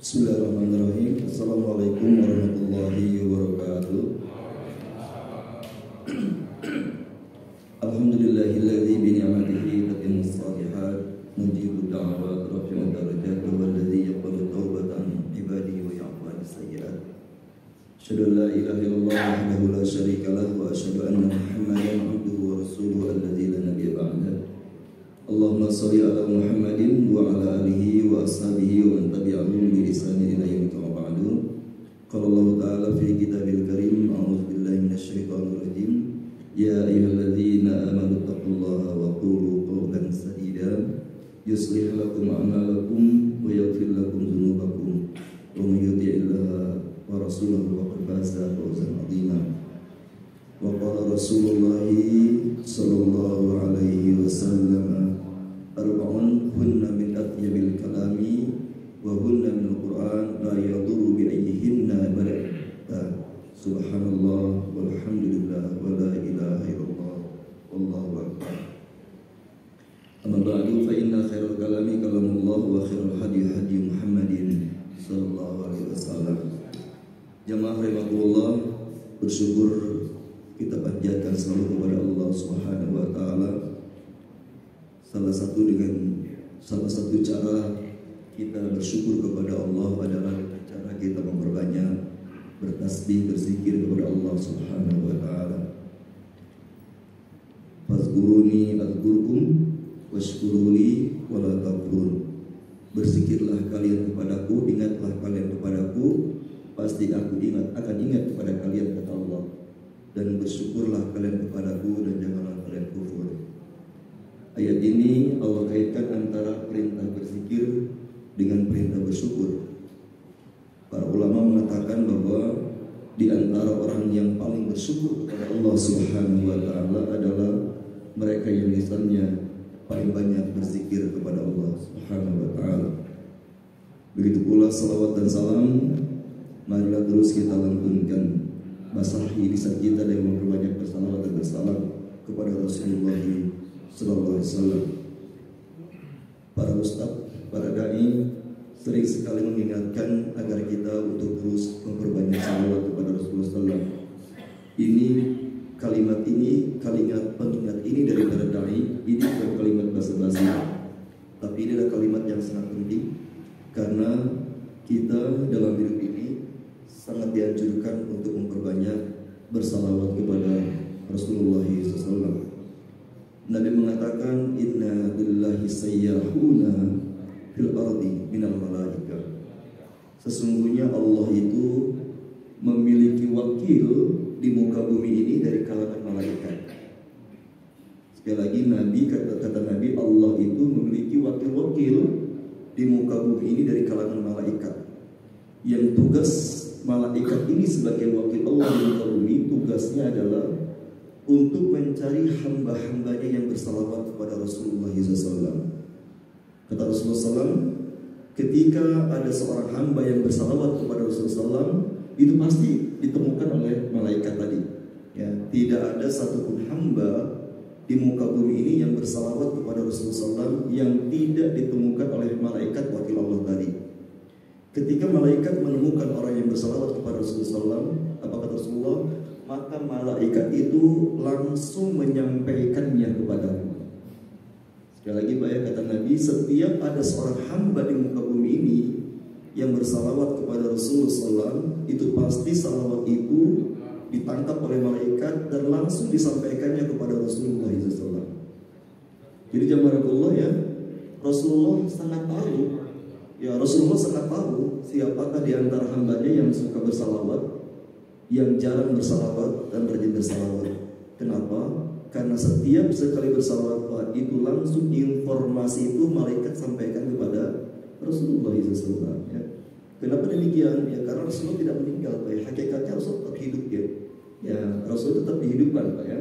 Bismillahirrahmanirrahim. Assalamualaikum warahmatullahi wabarakatuh. Alhamdulillahilladzi bi ni'matihi tatimmu shalihat mujibu da'awat rafi'u darajat walladzi yaqbalu taubatan ibadihi wa ya'fu 'anil sayyi'at. Asyhadu an la ilaha illallah wahdahu la syarika lah wa asyhadu anna Muhammadan 'abduhu wa rasuluhu alladzi la nabiyya ba'dahu. Allahumma sholli ala Muhammadin wa ala alihi wa ashabihi wa man tabi'ahum bi ihsanin ila yaumil ba'du. Qala Allah ta'ala fi kitabil karim, a'udzu billahi minasy syaithanir rajim. Ya ayyuhalladzina amanu taqullaha wa qulu qawlan sadida yuslih lakum a'malakum wa yaghfir lakum dzunubakum wa may yuti'illaha wa rasulahu faqad faza fawzan 'azima. Wa qala Rasulullah sallallahu alaihi wasallam, arba'un hunna min atyabil kalami wa hunna min al-Qur'an la yadurru bi ayyihinna bada'a. Subhanallah walhamdulillah wa la ilaha illallah wallahu akbar. Amma ba'du, fa inna khairal kalami kalamullah wa khairal hadi hadi Muhammadin sallallahu alaihi wasallam. Jamaah rahimakumullah, bersyukur kita panjatkan selalu kepada Allah Subhanahu wa taala. Salah satu cara kita bersyukur kepada Allah adalah cara kita memperbanyak bertasbih, berzikir kepada Allah Subhanahu wa taala. Fazkuruni azkurkum washkuruli wala takfurun. Berzikirlah kalian kepadaku, ingatlah kalian kepadaku, pasti aku akan ingat kepada kalian, kata Allah. Dan bersyukurlah kalian kepadaku dan janganlah kalian kufur. Ayat ini Allah kaitkan antara perintah berzikir dengan perintah bersyukur. Para ulama mengatakan bahwa di antara orang yang paling bersyukur kepada Allah Subhanahu wa taala adalah mereka yang lisannya paling banyak berzikir kepada Allah Subhanahu wa taala. Begitu pula salawat dan salam, marilah terus kita lantunkan, basahi lisan kita dengan memperbanyak bersalawat dan bersalam kepada Rasulullah sallallahu alaihi wasallam. Para ustaz, para dai sering sekali mengingatkan agar kita untuk terus memperbanyak salawat kepada Rasulullah sallallahu. Kalimat pengingat ini dari para dai, ini bukan kalimat basa-basi, tapi ini adalah kalimat yang sangat penting karena kita dalam hidup ini sangat dianjurkan untuk memperbanyak bersalawat kepada Rasulullah SAW. Nabi mengatakan, Inna lillahi sayyahuna fil ardi minal malaika. Sesungguhnya Allah itu memiliki wakil di muka bumi ini dari kalangan malaikat. Sekali lagi, kata Nabi, Allah itu memiliki wakil-wakil di muka bumi ini dari kalangan malaikat. Yang tugas malaikat ini sebagai wakil Allah di muka bumi, tugasnya adalah untuk mencari hamba-hambanya yang bersalawat kepada Rasulullah SAW. Kata Rasulullah SAW, ketika ada seorang hamba yang bersalawat kepada Rasulullah SAW, itu pasti ditemukan oleh malaikat tadi. Ya, tidak ada satupun hamba di muka bumi ini yang bersalawat kepada Rasulullah SAW yang tidak ditemukan oleh malaikat wakil Allah tadi. Ketika malaikat menemukan orang yang bersalawat kepada Rasulullah SAW, apa kata Rasulullah? Maka malaikat itu langsung menyampaikannya kepadamu. Sekali lagi bayar kata Nabi, setiap ada seorang hamba di muka bumi ini yang bersalawat kepada Rasulullah SAW, itu pasti salawat itu ditangkap oleh malaikat dan langsung disampaikannya kepada Rasulullah SAW. Jadi jamaah Allah ya, Rasulullah sangat tahu. Ya, Rasulullah sangat tahu siapakah di antara hambanya yang suka bersalawat, yang jarang bersalawat dan rajin bersalawat. Kenapa? Karena setiap sekali bersalawat itu langsung informasi itu malaikat sampaikan kepada Rasulullah SAW. Ya. Kenapa demikian? Ya, karena Rasulullah tidak meninggal, Pak. Ya. Hakikatnya Rasul tetap hidup ya. Ya, Rasul tetap dihidupkan, Pak ya.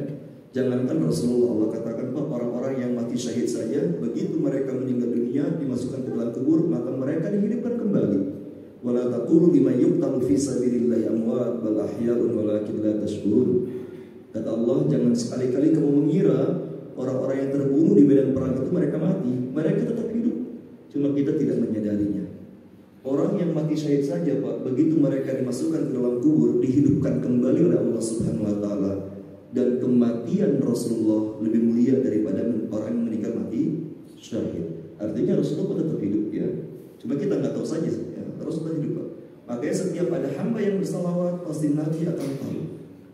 Jangankan Rasulullah, Allah katakan, Pak, orang-orang yang mati syahid saja, begitu mereka meninggal dunia, dimasukkan ke dalam kubur, maka mereka dihidupkan kembali. Wala taqulu liman yuqtalu fi sabilillahi amwat bal ahya'un walakin la tashkurun. Kata Allah, jangan sekali-kali kamu mengira orang-orang yang terbunuh di medan perang itu mereka mati. Mereka tetap hidup, cuma kita tidak menyadarinya. Orang yang mati syahid saja Pak, begitu mereka dimasukkan ke dalam kubur, dihidupkan kembali oleh Allah Subhanahu wa taala. Dan kematian Rasulullah lebih mulia daripada orang yang meninggal mati syahid. Artinya Rasulullah tetap hidup ya. Cuma kita nggak tahu saja ya, Rasulullah hidup Pak. Makanya setiap ada hamba yang bersalawat pasti Nabi akan tahu.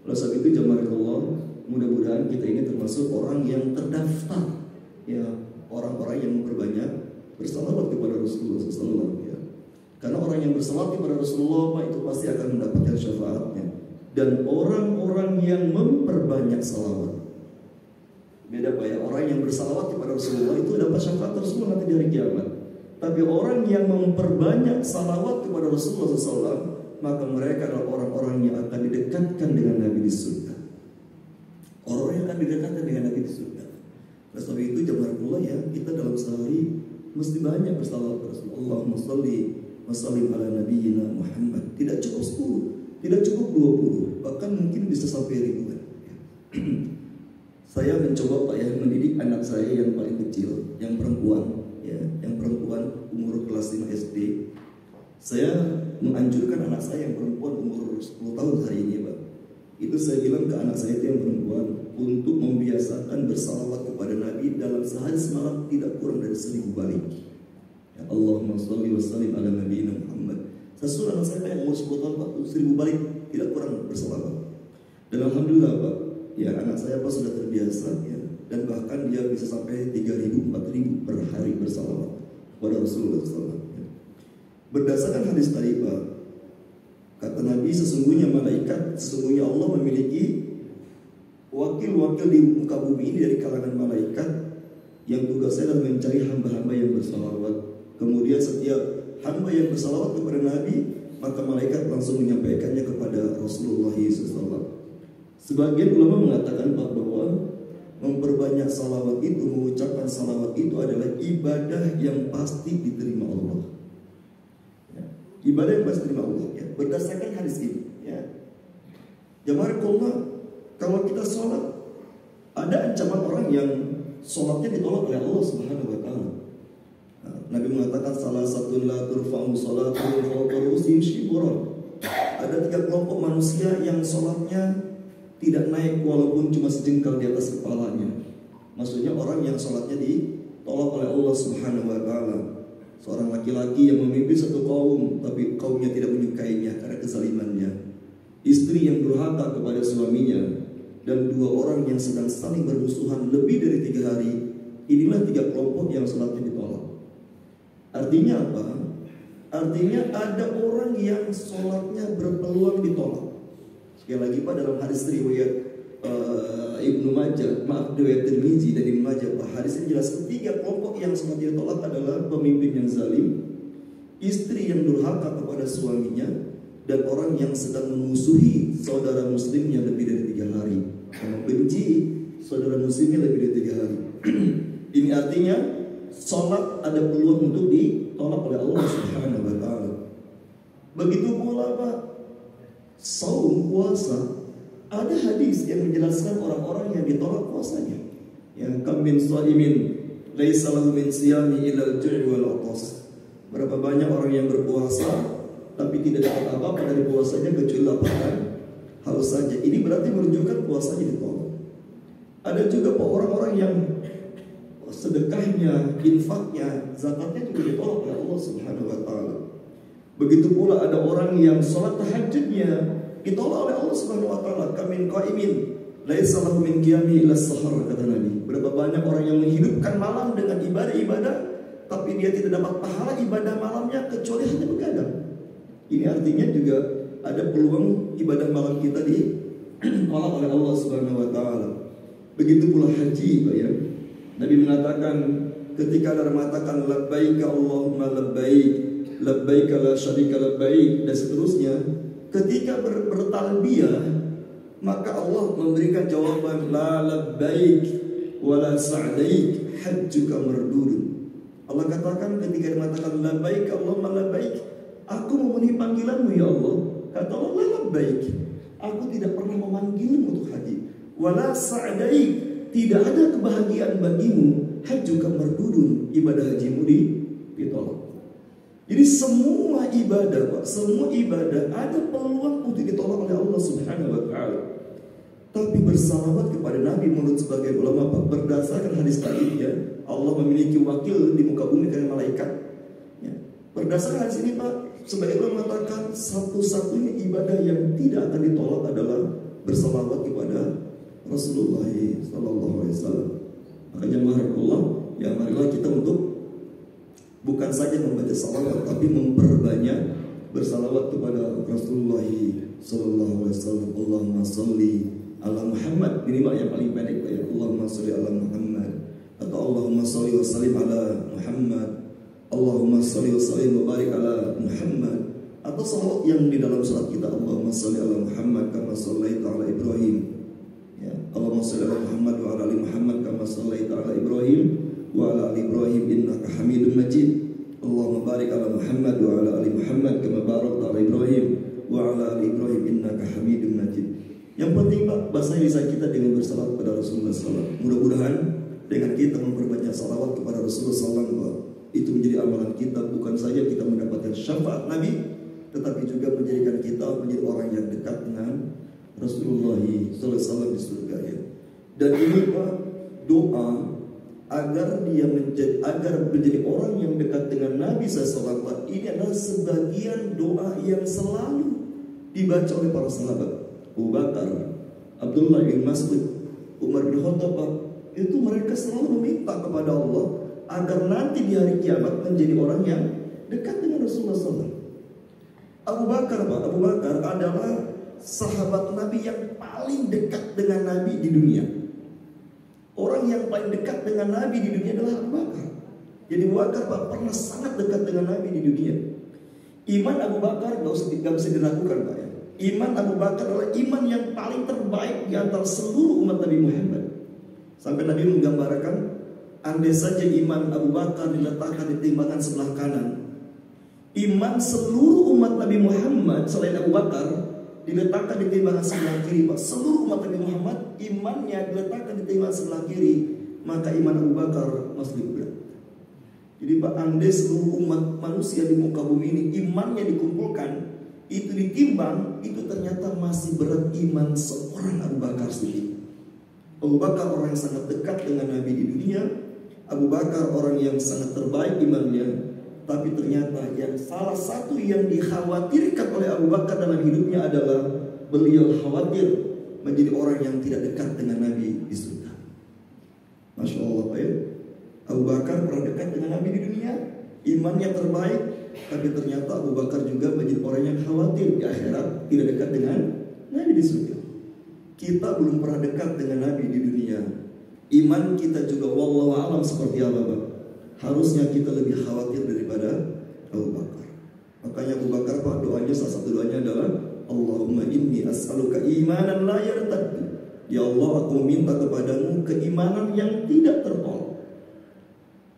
Oleh sebab itu jemaah Allah, mudah-mudahan kita ini termasuk orang yang terdaftar ya, orang-orang yang memperbanyak bersalawat kepada Rasulullah SAW ya. Karena orang yang bersalawat kepada Rasulullah Pak, itu pasti akan mendapatkan syafaatnya. Dan orang-orang yang memperbanyak salawat, beda Pak ya, orang yang bersalawat kepada Rasulullah itu dapat syafaat Rasulullah nanti di hari kiamat. Tapi orang yang memperbanyak salawat kepada Rasulullah SAW, maka mereka adalah orang-orang yang akan didekatkan dengan Nabi di surga. Orang yang akan didekatkan dengan Nabi di surga. Oleh sebab itu jemaah Allah ya, kita dalam sehari mesti banyak bersalawat kepada Rasulullah. Allahumma sholli wa sallim ala nabiyyina Muhammad. Tidak cukup 10, tidak cukup 20, bahkan mungkin bisa sampai ribuan. Saya mencoba Pak ya, mendidik anak saya yang paling kecil, yang perempuan ya, yang perempuan umur kelas 5 SD. Saya menganjurkan anak saya yang perempuan umur 10 tahun hari ini Pak. Itu saya bilang ke anak saya itu yang perempuan untuk membiasakan bersalawat kepada Nabi dalam sehari semalam tidak kurang dari 1000 balik. Ya, Allahumma sholli wa sallim ala nabiyyina Muhammad. Saya suruh anak saya yang umur 10 tahun Pak, 1000 balik tidak kurang bersalawat. Dan alhamdulillah Pak, ya anak saya Pak sudah terbiasa ya, dan bahkan dia bisa sampai 3000, 4000 per hari bersalawat kepada Rasulullah SAW. Ya. Berdasarkan hadis tadi Pak, kata Nabi, sesungguhnya Allah memiliki wakil-wakil di muka bumi ini dari kalangan malaikat yang tugasnya adalah mencari hamba-hamba yang bersalawat. Kemudian setiap hamba yang bersalawat kepada Nabi, maka malaikat langsung menyampaikannya kepada Rasulullah SAW. Sebagian ulama mengatakan Pak bahwa memperbanyak salawat itu, mengucapkan salawat itu adalah ibadah yang pasti diterima Allah. Ya. Ibadah yang pasti diterima Allah. Ya. Berdasarkan hadis ini. Ya. Jemaah Allah, kalau kita sholat, ada ancaman orang yang sholatnya ditolak oleh Allah Subhanahu wa taala. Nah, Nabi mengatakan salah satu la turfa'u salatu fawqa ru'usihim shibran. Ada 3 kelompok manusia yang sholatnya tidak naik walaupun cuma sejengkal di atas kepalanya. Maksudnya orang yang sholatnya ditolak oleh Allah Subhanahu wa taala. Seorang laki-laki yang memimpin satu kaum, tapi kaumnya tidak menyukainya karena kezalimannya. Istri yang durhaka kepada suaminya, dan 2 orang yang sedang saling bermusuhan lebih dari 3 hari. Inilah 3 kelompok yang sholatnya ditolak. Artinya apa? Artinya ada orang yang sholatnya berpeluang ditolak. Sekali lagi Pak, dalam hadis riwayat Ibnu Majah, riwayat Tirmizi dan Ibnu Majah, Pak, hadis ini jelas 3 kelompok yang sholatnya ditolak adalah pemimpin yang zalim, istri yang durhaka kepada suaminya, dan orang yang sedang memusuhi saudara muslimnya lebih dari 3 hari. Yang membenci saudara muslimnya lebih dari 3 hari. Ini artinya sholat ada peluang untuk ditolak oleh Allah Subhanahu wa taala. Begitu pula Pak, saum, puasa, ada hadis yang menjelaskan orang-orang yang ditolak puasanya. Yang kam min shaimin laisa lahu min siyami illa al-ju' wal 'atas. Berapa banyak orang yang berpuasa tapi tidak dapat apa-apa dari puasanya kecuali lapar dan haus saja. Ini berarti menunjukkan puasanya ditolak. Ada juga orang-orang yang sedekahnya, infaknya, zakatnya juga ditolak oleh Allah Subhanahu wa taala. Begitu pula ada orang yang sholat tahajudnya ditolak oleh Allah Subhanahu wa taala. Kamin qaimin laisa lahu min qiyami illa sahar, kata Nabi. Berapa banyak orang yang menghidupkan malam dengan ibadah-ibadah, tapi dia tidak dapat pahala ibadah malamnya kecuali hanya begadang. Ini artinya juga ada peluang ibadah malam kita ditolak oleh Allah Subhanahu wa taala. Begitu pula haji, Pak ya. Nabi mengatakan ketika ada mengatakan labbaik Allahumma labbaik, labbaik la syarika labbaik, dan seterusnya, ketika bertalbiyah maka Allah memberikan jawaban la labbaik wa la sa'daik hajjuka mardudun. Allah katakan ketika mengatakan labbaik Allahumma labbaik, aku memenuhi panggilanmu ya Allah. Kata Allah, la labbaik, aku tidak pernah memanggilmu untuk haji. Wa la sa'daik, tidak ada kebahagiaan bagimu, hajjuka mardudun, ibadah hajimu ditolak. Jadi semua ibadah, Pak, semua ibadah ada peluang untuk ditolak oleh Allah Subhanahu wa taala. Tapi bersalawat kepada Nabi menurut sebagian ulama, Pak, berdasarkan hadis tadi ya, Allah memiliki wakil di muka bumi karena malaikat. Ya. Berdasarkan hadis ini, Pak, sebagian ulama mengatakan satu-satunya ibadah yang tidak akan ditolak adalah bersalawat kepada Rasulullah sallallahu alaihi wasallam. Makanya Allah, ya marilah kita untuk bukan saja membaca salawat, tapi memperbanyak bersalawat kepada Rasulullah sallallahu alaihi wasallam. Allahumma sholli ala Muhammad, minimal yang paling pendek ya. Allahumma sholli ala Muhammad, atau Allahumma sholli wa sallim ala Muhammad, Allahumma sholli wa sallim wa barik ala Muhammad, atau salawat yang di dalam surat kita, Allahumma sholli ala Muhammad kama shallaita ala Ibrahim, ya. Allahumma sholli ala Muhammad wa ala ali Muhammad kama shallaita ala Ibrahim wa ala ali Ibrahim innaka Hamidum Majid. Allahumma barik ala Muhammad wa ala ali Muhammad kama barakta ala Ibrahim wa ala ali Ibrahim innaka Hamidum Majid. Yang penting, Pak, bahasa lisan kita dengan bersalawat kepada Rasulullah SAW. Mudah-mudahan dengan kita memperbanyak salawat kepada Rasulullah SAW, itu menjadi amalan kita. Bukan saja kita mendapatkan syafaat Nabi, tetapi juga menjadikan kita menjadi orang yang dekat dengan Rasulullah SAW di surga ya. Dan ini, Pak, doa agar menjadi orang yang dekat dengan Nabi SAW, ini adalah sebagian doa yang selalu dibaca oleh para sahabat. Abu Bakar, Abdullah bin Mas'ud, Umar bin Khattab, itu mereka selalu meminta kepada Allah agar nanti di hari kiamat menjadi orang yang dekat dengan Rasulullah SAW. Abu Bakar, Pak, Abu Bakar adalah sahabat Nabi yang paling dekat dengan Nabi di dunia. Orang yang paling dekat dengan Nabi di dunia adalah Abu Bakar. Jadi Abu Bakar, Pak, pernah sangat dekat dengan Nabi di dunia. Iman Abu Bakar gak bisa diragukan, Pak ya. Iman Abu Bakar adalah iman yang paling terbaik di antara seluruh umat Nabi Muhammad. Sampai Nabi menggambarkan, andai saja iman Abu Bakar diletakkan di timbangan sebelah kanan, iman seluruh umat Nabi Muhammad selain Abu Bakar diletakkan di timbangan sebelah kiri, Pak. Seluruh umat Nabi Muhammad imannya diletakkan di timbangan sebelah kiri, maka iman Abu Bakar masih lebih berat. Jadi, Pak, andai seluruh umat manusia di muka bumi ini imannya dikumpulkan, itu ditimbang, itu ternyata masih berat iman seorang Abu Bakar sendiri. Abu Bakar orang yang sangat dekat dengan Nabi di dunia, Abu Bakar orang yang sangat terbaik imannya. Tapi ternyata yang salah satu yang dikhawatirkan oleh Abu Bakar dalam hidupnya adalah beliau khawatir menjadi orang yang tidak dekat dengan Nabi di surga. Masya Allah, Pak ya. Abu Bakar pernah dekat dengan Nabi di dunia, imannya terbaik. Tapi ternyata Abu Bakar juga menjadi orang yang khawatir di akhirat tidak dekat dengan Nabi di surga. Kita belum pernah dekat dengan Nabi di dunia. Iman kita juga wallahu alam seperti apa, Pak? Harusnya kita lebih khawatir daripada Abu Bakar. Makanya Abu Bakar, Pak, doanya, salah satu doanya adalah Allahumma inni as'aluka imanan la yartaddu. Ya Allah, aku minta kepadamu keimanan yang tidak tertolak.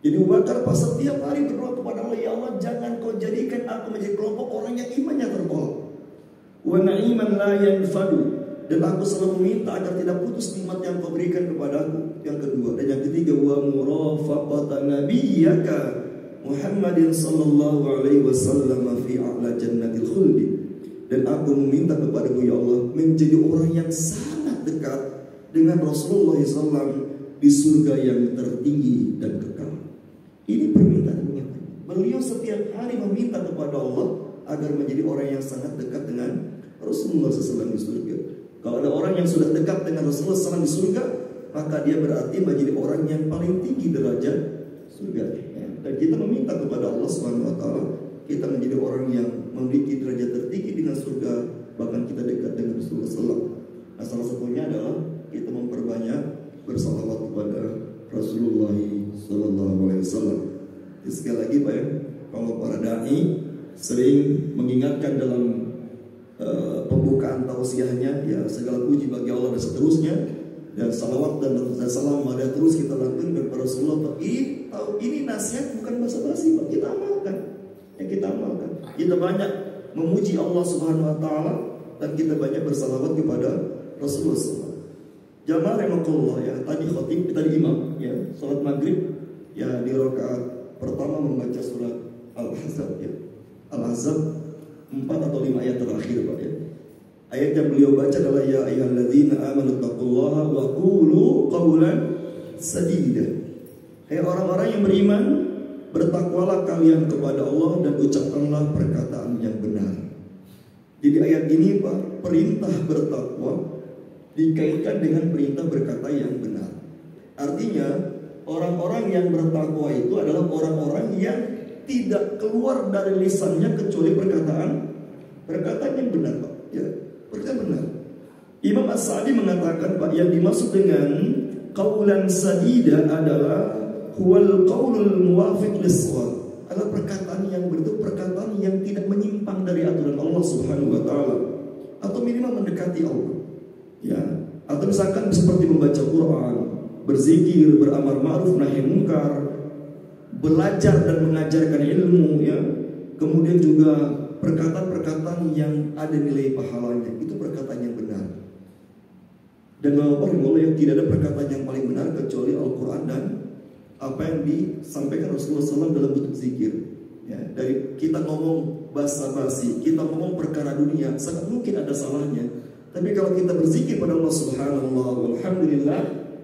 Jadi Abu Bakar, Pak, setiap hari berdoa kepada Allah, ya Allah, jangan kau jadikan aku menjadi kelompok orang yang imannya tertolak. Wa na'iman la yanfadu, dan aku selalu meminta agar tidak putus nikmat yang kau berikan kepadaku. Yang kedua dan yang ketiga, wa murafaqata nabiyyaka Muhammadin sallallahu alaihi wasallam fi a'la jannatil khuldi. Dan aku meminta kepadamu, ya Allah, menjadi orang yang sangat dekat dengan Rasulullah SAW di surga yang tertinggi dan kekal. Ini permintaan beliau setiap hari meminta kepada Allah agar menjadi orang yang sangat dekat dengan Rasulullah SAW di surga. Kalau ada orang yang sudah dekat dengan Rasulullah SAW di surga, maka dia berarti menjadi orang yang paling tinggi derajat surga. Dan kita meminta kepada Allah SWT, kita menjadi orang yang memiliki derajat tertinggi dengan surga, bahkan kita dekat dengan Rasulullah SAW. Nah, salah satunya adalah kita memperbanyak bersalawat kepada Rasulullah SAW. Sekali lagi, Pak ya, kalau para dai sering mengingatkan dalam pembukaan tausiahnya, ya segala puji bagi Allah dan seterusnya, dan salawat dan salam ada terus kita lakukan kepada Rasulullah. Ini nasihat bukan basa-basi, Pak. Kita amalkan, ya kita amalkan. Kita banyak memuji Allah Subhanahu Wa Taala dan kita banyak bersalawat kepada Rasulullah SAW. Jamaah rahimakumullah, ya, tadi khotib, tadi imam, ya, salat maghrib, ya, di rakaat pertama membaca surat Al-Ahzab ya. Al-Ahzab 4 atau 5 ayat terakhir Pak ya. Ayat yang beliau baca adalah ya ayyuhalladzina amanu taqullaha wa qulu qawlan sadida. Hai orang-orang yang beriman, bertakwalah kalian kepada Allah dan ucapkanlah perkataan yang benar. Jadi ayat ini Pak, perintah bertakwa dikaitkan dengan perintah berkata yang benar. Artinya orang-orang yang bertakwa itu adalah orang-orang yang tidak keluar dari lisannya kecuali perkataan yang benar Pak ya, perkataan benar. Imam As-Sa'di mengatakan Pak, yang dimaksud dengan qaulan sadida adalah huwal qaulul muwafiq lis-shawab, adalah perkataan yang bentuk perkataan yang tidak menyimpang dari aturan Allah Subhanahu wa taala atau minimal mendekati Allah. Ya, atau misalkan seperti membaca Quran, berzikir, beramal ma'ruf nahi munkar, belajar dan mengajarkan ilmu ya. Kemudian juga perkataan-perkataan yang ada nilai pahalanya, itu perkataan yang benar. Dan Bapak yang tidak ada perkataan yang paling benar kecuali Al-Quran dan apa yang disampaikan Rasulullah SAW dalam bentuk zikir. Ya, dari kita ngomong basa-basi, kita ngomong perkara dunia, sangat mungkin ada salahnya. Tapi kalau kita berzikir pada Allah Subhanallah, walhamdulillah,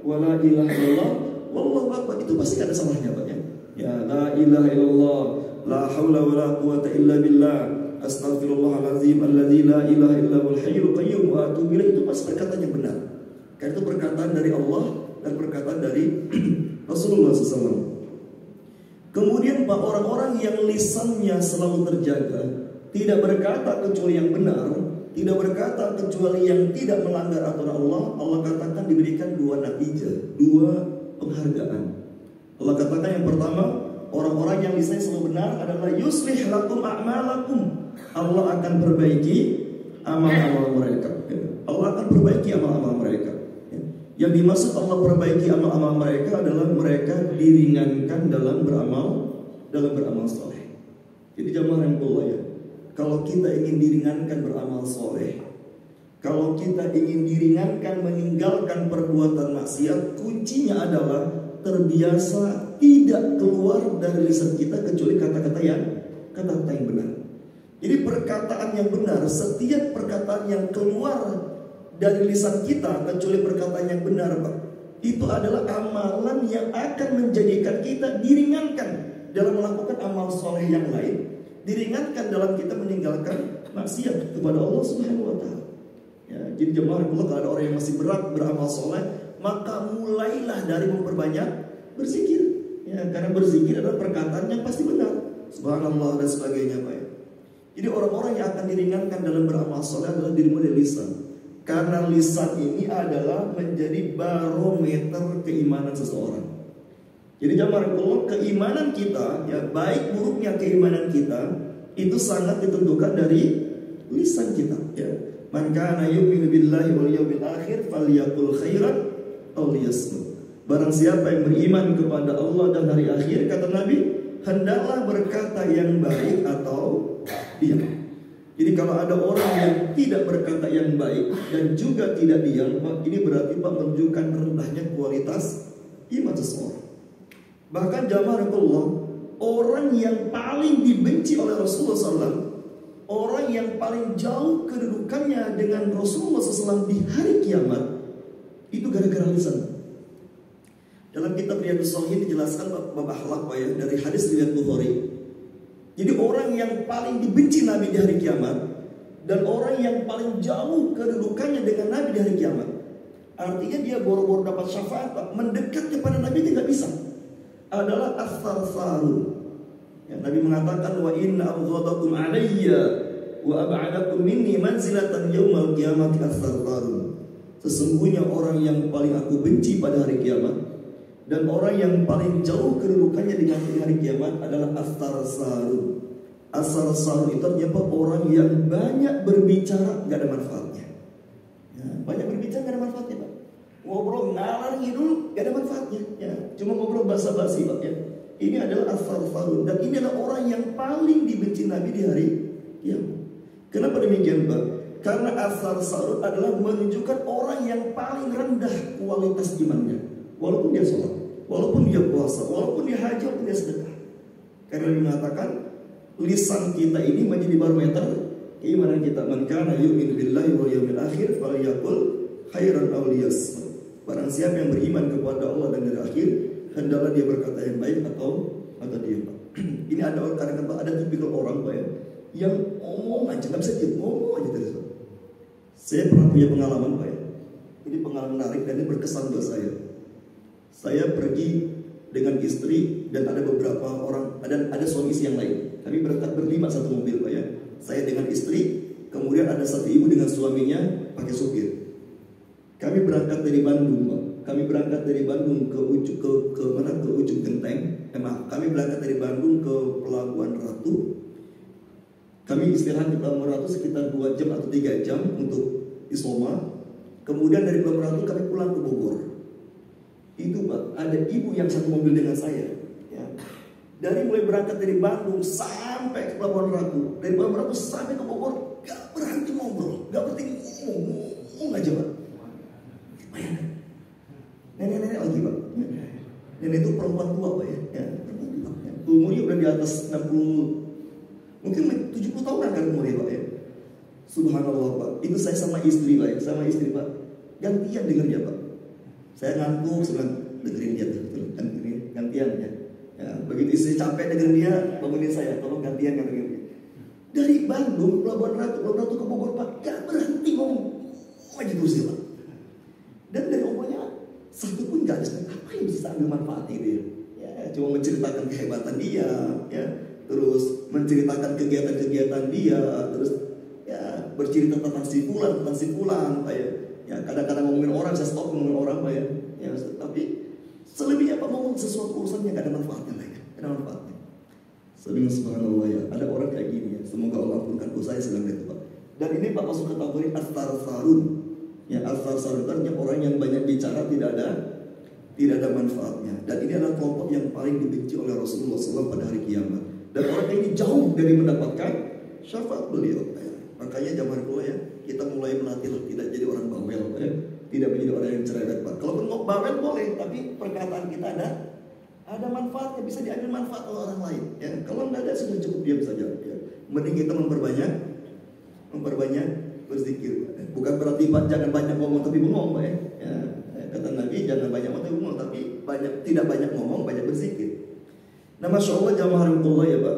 wala ilaha illallah, wallahu akbar, itu pasti ada salahnya Pak ya. Ya la ilaha illallah, la haula wala quwata illa billah, astaghfirullahalazim alladzi la ilaha illa huwal hayyul qayyum wa atubu ilaih, itu pasti perkataan yang benar. Karena itu perkataan dari Allah dan perkataan dari Rasulullah SAW. Kemudian Pak, orang-orang yang lisannya selalu terjaga, tidak berkata kecuali yang benar, tidak berkata kecuali yang tidak melanggar aturan Allah, Allah katakan diberikan 2 natijah, 2 penghargaan. Allah katakan yang pertama, orang-orang yang lisannya selalu benar adalah yuslih lakum a'malakum, Allah akan perbaiki amal-amal mereka. Allah akan perbaiki amal-amal mereka. Yang dimaksud Allah perbaiki amal-amal mereka adalah mereka diringankan dalam beramal soleh. Jadi jamaah yang Allah ya, kalau kita ingin diringankan beramal soleh, kalau kita ingin diringankan meninggalkan perbuatan maksiat, kuncinya adalah terbiasa tidak keluar dari lisan kita kecuali kata-kata yang benar. Jadi perkataan yang benar, setiap perkataan yang keluar dari lisan kita kecuali perkataan yang benar Pak, itu adalah amalan yang akan menjadikan kita diringankan dalam melakukan amal soleh yang lain, diringankan dalam kita meninggalkan maksiat kepada Allah Subhanahu wa taala. Ya, jadi jemaah Allah, kalau ada orang yang masih berat beramal soleh, maka mulailah dari memperbanyak berzikir. Ya, karena berzikir adalah perkataan yang pasti benar, subhanallah dan sebagainya Pak. Jadi orang-orang yang akan diringankan dalam beramal soleh adalah dimulai dari lisan. Karena lisan ini adalah menjadi barometer keimanan seseorang. Jadi jamaah Allah, keimanan kita, ya baik buruknya keimanan kita, itu sangat ditentukan dari lisan kita. Ya, man kana yu'minu billahi wal yawmil akhir falyaqul khairan aw liyasmut. Barang siapa yang beriman kepada Allah dan hari akhir, kata Nabi, hendaklah berkata yang baik atau diam. Jadi kalau ada orang yang tidak berkata yang baik dan juga tidak diam, ini berarti Pak menunjukkan rendahnya kualitas iman seseorang. Bahkan jamaah Allah, orang yang paling dibenci oleh Rasulullah SAW, orang yang paling jauh kedudukannya dengan Rasulullah SAW di hari kiamat, itu gara-gara lisan. Dalam kitab Riyadhus Shalihin dijelaskan bab akhlak Pak ya, dari hadis riwayat Bukhari. Jadi orang yang paling dibenci Nabi di hari kiamat dan orang yang paling jauh kedudukannya dengan Nabi di hari kiamat, artinya dia boro-boro dapat syafaat, mendekat kepada Nabi tidak bisa, adalah as-sarsaru. Ya, Nabi mengatakan wa inna abghadakum alayya wa ab'adakum minni manzilatan yaumal qiyamati as-sarsaru. Sesungguhnya orang yang paling aku benci pada hari kiamat dan orang yang paling jauh kedudukannya dengan hari kiamat adalah as-sarsaru. As-sarsaru itu artinya apa? Orang yang banyak berbicara nggak ada manfaatnya. Ya, banyak berbicara nggak ada manfaatnya Pak. Ngobrol ngalor ngidul nggak ada manfaatnya. Ya, cuma ngobrol basa-basi Pak ya. Ini adalah as-sarsaru dan ini adalah orang yang paling dibenci Nabi di hari kiamat. Kenapa demikian Pak? Karena as-sarsaru adalah menunjukkan orang yang paling rendah kualitas imannya. Walaupun dia sholat, walaupun dia puasa, walaupun dia haji, walaupun dia sedekah. Karena dia mengatakan lisan kita ini menjadi barometer keimanan kita. Man kana yu'minu billahi wal yawmil akhir falyaqul khairan aw liyasmut. Barang siapa yang beriman kepada Allah dan hari akhir, hendaklah dia berkata yang baik atau diam. Ini ada orang kadang-kadang ada tipikal orang Pak ya, yang ngomong aja nggak bisa diam, ngomong aja terus. Saya pernah punya pengalaman Pak ya. Ini pengalaman menarik dan ini berkesan buat saya. Saya pergi dengan istri dan ada beberapa orang, ada suami istri yang lain. Kami berangkat berlima satu mobil Pak ya. Saya dengan istri, kemudian ada satu ibu dengan suaminya pakai supir. Kami berangkat dari Bandung Pak. Kami berangkat dari Bandung ke ujung Genteng. Kami berangkat dari Bandung ke Pelabuhan Ratu. Kami istirahat di Pelabuhan Ratu sekitar 2 jam atau 3 jam untuk isoma. Kemudian dari Pelabuhan Ratu kami pulang ke Bogor. Itu Pak, ada ibu yang satu mobil dengan saya ya. Dari mulai berangkat dari Bandung sampai ke Pelabuhan Ratu, dari Pelabuhan Ratu sampai ke Bogor, gak berhenti ngobrol, gak berhenti ngomong aja Pak. Nenek-nenek lagi Pak. Nenek itu perempuan tua Pak ya. Umurnya udah di atas 60, mungkin 70 tahunan kan umurnya Pak ya. Subhanallah Pak. Itu saya sama istri Pak ya. Sama istri Pak, gantian dengernya Pak. Saya ngantuk sedang dengerin dia tuh, gantian ya. Begitu istri capek dengerin dia, bangunin saya, tolong gantian dengerin dia. Dari Bandung, Pelabuhan Ratu ke Bogor Pak, gak berhenti ngomong aja terus ya Pak. Dan dari omongnya satu pun gak ada, apa yang bisa ambil manfaatnya dia? Ya, cuma menceritakan kehebatan dia, ya, terus menceritakan kegiatan-kegiatan dia, terus ya bercerita tentang si fulan, Pak ya. Ya kadang-kadang ngomongin orang, saya stop ngomongin orang Pak ya. Ya, tapi selebihnya Pak ngomong sesuatu urusan yang gak ada manfaatnya Pak ya. Gak ada manfaatnya. Selebihnya subhanallah ya. Ada orang kayak gini ya. Semoga Allah ampunkan dosa saya sedang itu Pak. Dan ini Pak masuk kategori as-sarsarun. Ya as-sarsarun artinya orang yang banyak bicara tidak ada manfaatnya. Dan ini adalah kelompok yang paling dibenci oleh Rasulullah SAW pada hari kiamat. Dan orang ini jauh dari mendapatkan syafaat beliau. Ya. Makanya zaman dulu ya, kita mulai melatih tidak jadi orang bawel Pak ya. Tidak menjadi orang yang cerewet Pak. Kalaupun mau bawel boleh, tapi perkataan kita ada manfaatnya, bisa diambil manfaat oleh orang lain ya. Kalau nggak ada sudah cukup diam saja ya. Mending kita memperbanyak berzikir. Bukan berarti Pak jangan banyak ngomong tapi bengong Pak ya. Ya. Kata Nabi jangan banyak ngomong tapi bengong, tapi tidak banyak ngomong, banyak berzikir. Nah Masya Allah jamaah rahmatullah ya Pak.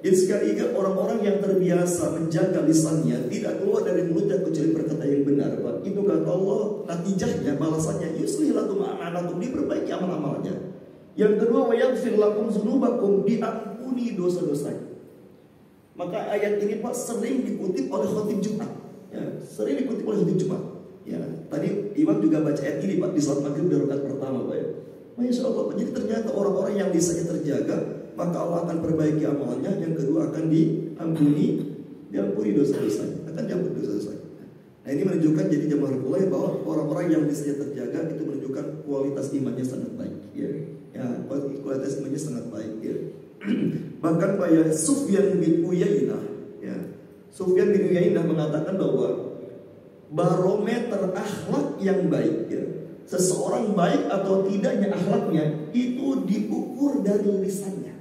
Jadi sekali orang-orang yang terbiasa menjaga lisannya tidak keluar dari mulutnya kecuali berkata yang benar Pak. Itu kata Allah, natijahnya balasannya yuslih lakum a'malakum, diperbaiki amal-amalnya. Yang kedua wa yaghfir lakum dzunubakum, diampuni dosa-dosanya. Maka ayat ini Pak sering dikutip oleh khotib Jumat. Ya, sering dikutip oleh khotib Jumat. Ya, tadi Imam juga baca ayat ini Pak di salat maghrib di rakaat pertama Pak ya. Masya Allah Pak. Jadi ternyata orang-orang yang lisannya terjaga, maka Allah akan perbaiki amalnya. Yang kedua akan diampuni dosa-dosanya. Akan diampuni dosa-dosanya. Nah ini menunjukkan jadi jamaah Allah bahwa orang-orang yang lisannya terjaga itu menunjukkan kualitas imannya sangat baik. Ya, kualitas imannya sangat baik. Ya. Bahkan Pak ya Sufyan bin Uyainah, ya, Sufyan bin Uyainah mengatakan bahwa barometer akhlak yang baik, ya, seseorang baik atau tidaknya akhlaknya itu diukur dari lisannya.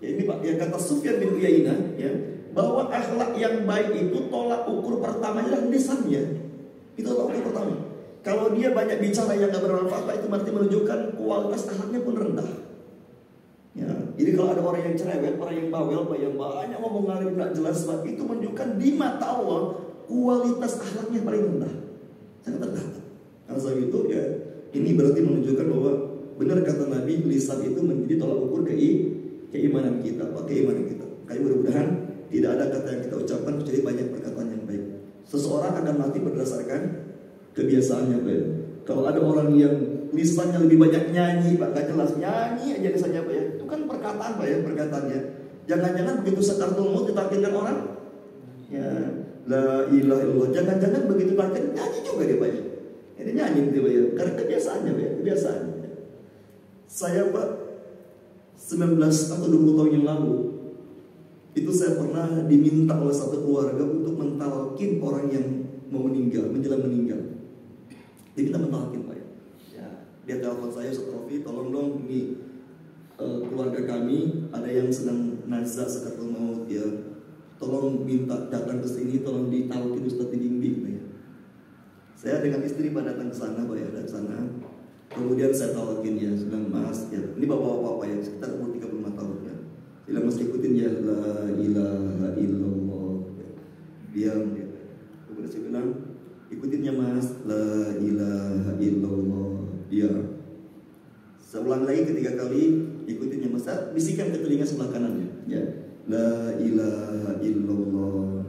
Ya ini Pak, ya kata Sufyan bin Uyainah ya, bahwa akhlak yang baik itu tolak ukur pertamanya adalah lisannya. Itu tolak ukur pertama. Kalau dia banyak bicara yang gak bermanfaat, itu berarti menunjukkan kualitas akhlaknya pun rendah. Ya, jadi kalau ada orang yang cerewet, orang yang bawel, yang banyak ngomong ngalir gak jelas, itu menunjukkan di mata Allah kualitas akhlaknya paling rendah, sangat rendah. Karena sebab itu ya, ini berarti menunjukkan bahwa benar kata Nabi, lisan itu menjadi tolak ukur keimanan kita, keimanan kita. Kayak mudah-mudahan tidak ada kata yang kita ucapkan kecuali banyak perkataan yang baik. Seseorang akan mati berdasarkan kebiasaannya Pak. Kalau ada orang yang lisannya lebih banyak nyanyi Pak, gak jelas nyanyi aja lisannya Pak ya, itu kan perkataan Pak ya, perkataannya. Jangan-jangan begitu sakaratul maut ditakdirkan orang, ya la ilaha illallah, jangan-jangan begitu takdir nyanyi juga dia Pak ya. Ini nyanyi gitu Pak ya, karena kebiasaannya Pak ya, kebiasaannya. Saya Pak 19 atau 20 tahun yang lalu itu saya pernah diminta oleh satu keluarga untuk mentalkin orang yang mau meninggal, menjelang meninggal. Dia minta mentalkin Pak ya. Dia telepon saya, Ustaz Rofi, tolong dong ini keluarga kami ada yang sedang nazar sakaratul maut ya, tolong minta datang ke sini, tolong ditalkin Ustadz dibimbing ya. Saya dengan istri datang ke sana Pak ya, datang ke sana. Kemudian saya talkin ya, sedang Mas ya, ini bapak-bapak ya, sekitar umur 35 tahun ya. Bilang Mas ikutin ya, la ilaha illallah ya. Diam ya. Kemudian saya bilang ikutin ya Mas, la ilaha illallah. Diam. Saya ulang lagi ketiga kali, ikutin ya Mas. Saya bisikan ke telinga sebelah kanan ya. La ilaha illallah.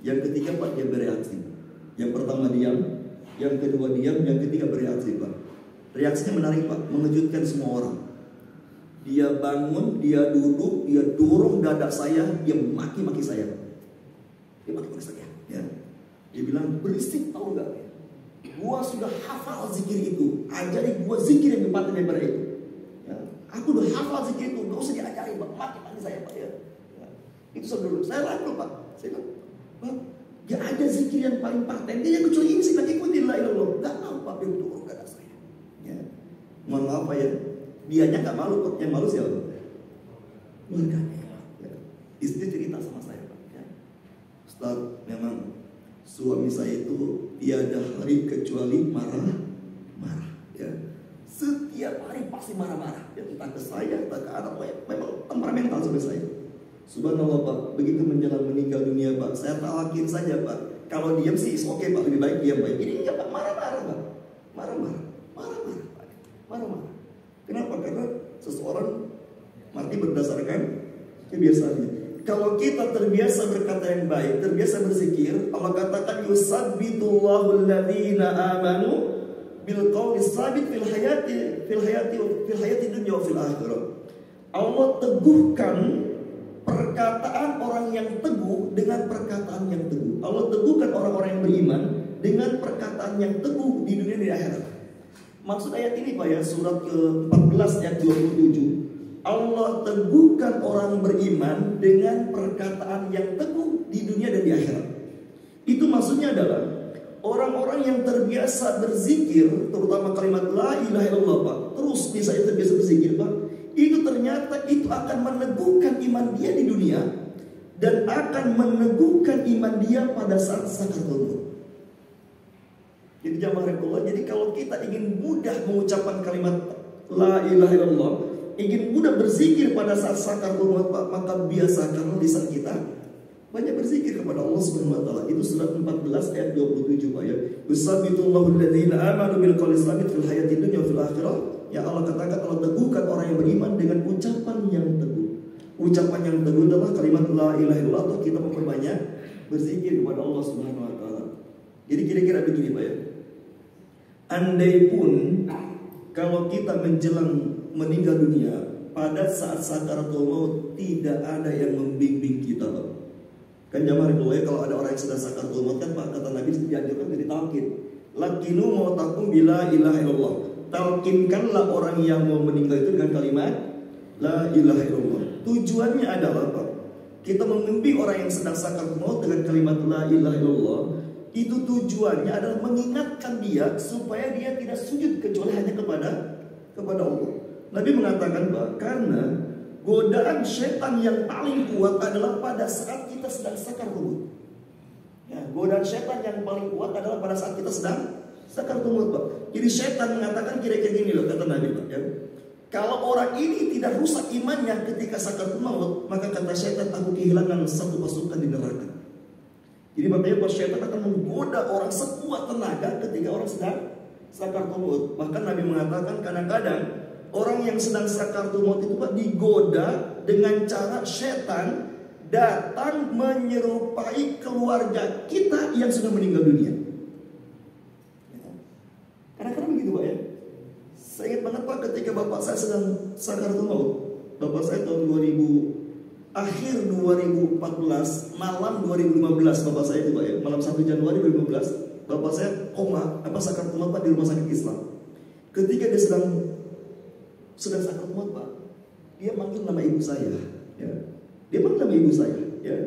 Yang ketiga Pak dia bereaksi. Yang pertama diam, yang kedua diam, yang ketiga bereaksi Pak. Reaksinya menarik Pak, mengejutkan semua orang. Dia bangun, dia duduk, dia dorong dada saya, dia maki-maki saya. Dia maki-maki saya. Ya. Dia bilang berisik tahu nggak? Gua sudah hafal zikir itu, ajari gua zikir yang lebih daripada itu. Ya. Aku udah hafal zikir itu, nggak usah diajari Pak, maki-maki saya Pak ya. Ya. Itu dulu, saya lalu Pak. Saya bilang, Pak, dia ada zikir yang paling paten, dia yang kecuali ini sih lagi ikutin la ilallah. Nggak mau Pak, dia dorong dada saya. Ya. Mohon maaf Pak ya, dianya nggak malu Pak, yang malu siapa? Keluarganya ya. Istri cerita sama saya Pak ya. Ustaz, memang suami saya itu tiada hari kecuali marah-marah ya. Setiap hari pasti marah-marah ya, entah ke saya, entah ke anak saya. Memang temperamental suami saya. Subhanallah Pak, begitu menjelang meninggal dunia Pak, saya talakin saja Pak. Kalau diam sih oke Pak, lebih baik diam Pak. Ini enggak Pak, marah-marah Pak. Marah-marah Pak. Marah-marah. Kenapa? Karena seseorang mati berdasarkan kebiasaannya. Kalau kita terbiasa berkata yang baik, terbiasa berzikir, Allah katakan yusabbitullahu alladhina amanu bil qawli tsabit fil hayati dunya wa fil akhirah. Allah teguhkan perkataan orang yang teguh dengan perkataan yang teguh. Allah teguhkan orang-orang yang beriman dengan perkataan yang teguh di dunia dan di akhirat. Maksud ayat ini Pak ya, surat ke-14 ayat 27. Allah teguhkan orang beriman dengan perkataan yang teguh di dunia dan di akhirat. Itu maksudnya adalah orang-orang yang terbiasa berzikir, terutama kalimat la ilaha illallah Pak, terus misalnya terbiasa berzikir Pak, itu ternyata itu akan meneguhkan iman dia di dunia dan akan meneguhkan iman dia pada saat sakaratul maut. Jadi jamaah Allah, jadi kalau kita ingin mudah mengucapkan kalimat la ilaha illallah, ingin mudah berzikir pada saat sakaratul maut Pak, maka biasakan lisan kita banyak berzikir kepada Allah Subhanahu wa taala. Itu surat 14 ayat 27 Pak ya. Yusabbitullahu alladhina amanu bil qawli tsabit fil hayati dunya wa fil akhirah. Ya Allah katakan, Allah teguhkan orang yang beriman dengan ucapan yang teguh. Ucapan yang teguh adalah kalimat la ilaha illallah, atau kita memperbanyak berzikir kepada Allah Subhanahu wa taala. Jadi kira-kira begini Pak ya. Andai pun kalau kita menjelang meninggal dunia, pada saat sakaratul maut tidak ada yang membimbing kita Pak. Kan jamaah itu ya, kalau ada orang yang sedang sakaratul maut kan Pak, kata Nabi dianjurkan dari talqin. Lakinu mautakum bila ilaha illallah. Talqinkanlah orang yang mau meninggal itu dengan kalimat la ilaha illallah. Tujuannya adalah Pak, kita membimbing orang yang sedang sakaratul maut dengan kalimat la ilaha illallah. Itu tujuannya adalah mengingatkan dia supaya dia tidak sujud kecuali hanya kepada Allah. Nabi mengatakan Pak, karena godaan setan yang paling kuat adalah pada saat kita sedang sakaratul maut. Ya, godaan setan yang paling kuat adalah pada saat kita sedang sakaratul maut Pak. Jadi setan mengatakan kira-kira gini loh, kata Nabi Pak ya. Kalau orang ini tidak rusak imannya ketika sakaratul maut, maka kata setan, aku kehilangan satu pasukan di neraka. Jadi makanya pas syaitan akan menggoda orang sekuat tenaga ketika orang sedang sakaratul maut. Bahkan Nabi mengatakan kadang-kadang orang yang sedang sakaratul maut itu Pak digoda dengan cara syaitan datang menyerupai keluarga kita yang sudah meninggal dunia. Kadang-kadang begitu Pak ya. Saya ingat banget Pak ketika bapak saya sedang sakaratul maut. Bapak saya tahun 2000 akhir 2014, malam 2015 bapak saya itu Pak ya, malam 1 Januari 2015, bapak saya koma, sakaratul maut Pak di rumah sakit Islam. Ketika dia sedang sakaratul maut Pak, dia manggil nama ibu saya, ya. Dia manggil nama ibu saya, ya.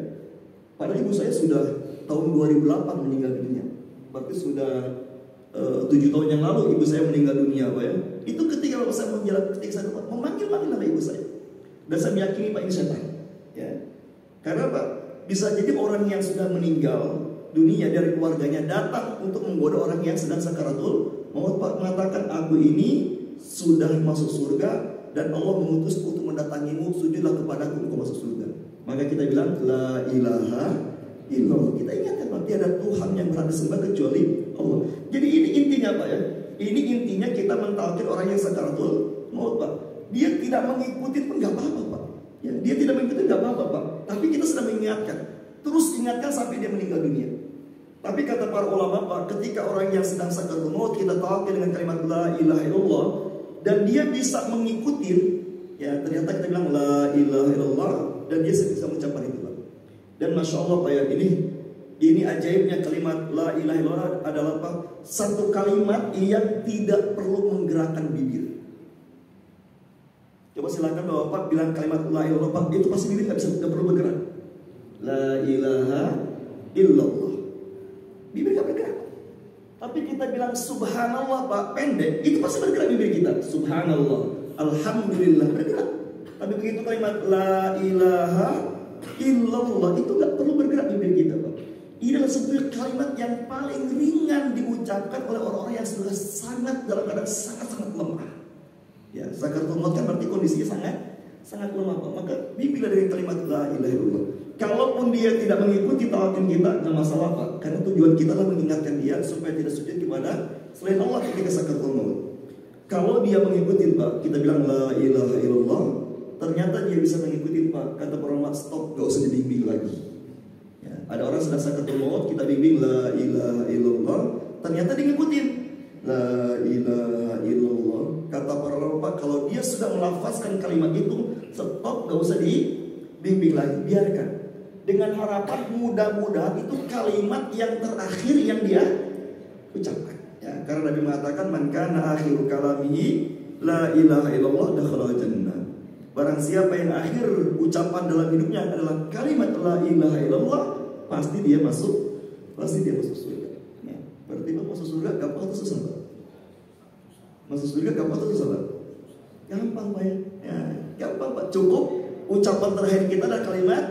Padahal ibu saya sudah tahun 2008 meninggal dunia. Berarti sudah 7 tahun yang lalu ibu saya meninggal dunia Pak ya. Itu ketika kalau saya menjalankan ketika saya lupa, memanggil-manggil nama ibu saya. Dan saya meyakini Pak ini setan. Ya. Karena Pak, bisa jadi orang yang sudah meninggal dunia dari keluarganya datang untuk menggoda orang yang sedang sakaratul maut, Pak, mengatakan aku ini sudah masuk surga dan Allah mengutus untuk mendatangimu, sujudlah kepadaku untuk masuk surga. Maka kita bilang la ilaha illallah. Kita ingatkan Pak, tiada Tuhan yang berhak disembah kecuali Allah. Jadi ini intinya Pak ya. Ini intinya kita mentalkin orang yang sakaratul maut Pak. Dia tidak mengikuti pun nggak apa-apa Pak. Ya, dia tidak mengikuti nggak apa-apa Pak. Tapi kita sedang mengingatkan. Terus ingatkan sampai dia meninggal dunia. Tapi kata para ulama Pak, ketika orang yang sedang sakaratul maut kita talkin dengan kalimat la ilaha illallah dan dia bisa mengikuti, ya ternyata kita bilang la ilaha illallah dan dia bisa mengucapkan itu Pak. Dan masya Allah Pak ya, ini ajaibnya kalimat la ilaha illallah adalah Pak, satu kalimat yang tidak perlu menggerakkan bibir. Coba silakan Bapak bilang kalimat la ilaha illallah Pak, itu pasti bibir nggak perlu bergerak. La ilaha illallah, bibir nggak bergerak. Tapi kita bilang subhanallah Pak, pendek, itu pasti bergerak bibir kita. Subhanallah, alhamdulillah, bergerak. Tapi begitu kalimat la ilaha illallah itu nggak perlu bergerak bibir kita Pak. Ini adalah sebuah kalimat yang paling ringan diucapkan oleh orang-orang yang sudah sangat dalam keadaan sangat-sangat lemah. Ya, sakaratul maut kan berarti kondisinya sangat lemah Pak. Maka bimbinglah dengan kalimat la ilaha illallah. Kalaupun dia tidak mengikuti talqin kita, nggak masalah Pak. Karena tujuan kita adalah mengingatkan dia supaya tidak sujud kepada selain Allah ketika sakaratul maut. Kalau dia mengikuti Pak, kita bilang la ilaha illallah, ternyata dia bisa mengikuti Pak. Kata para ulama, stop, gak usah dibimbing lagi. Ya, ada orang sedang sakaratul maut, kita bimbing la ilaha illallah, ternyata dia ngikutin la ilaha illallah. Kata para ulama Pak, kalau dia sudah melafazkan kalimat itu, stop, gak usah dibimbing lagi, biarkan. Dengan harapan mudah-mudahan itu kalimat yang terakhir yang dia ucapkan. Ya, karena Nabi mengatakan man kana akhiru kalamihi la ilaha illallah dakhala jannah. Barang siapa yang akhir ucapan dalam hidupnya adalah kalimat la ilaha illallah, pasti dia masuk surga. Ya, berarti masuk surga gampang atau susah Pak? Masuk surga gampang atau susah Pak? Gampang Pak ya. Ya, gampang Pak. Cukup ucapan terakhir kita adalah kalimat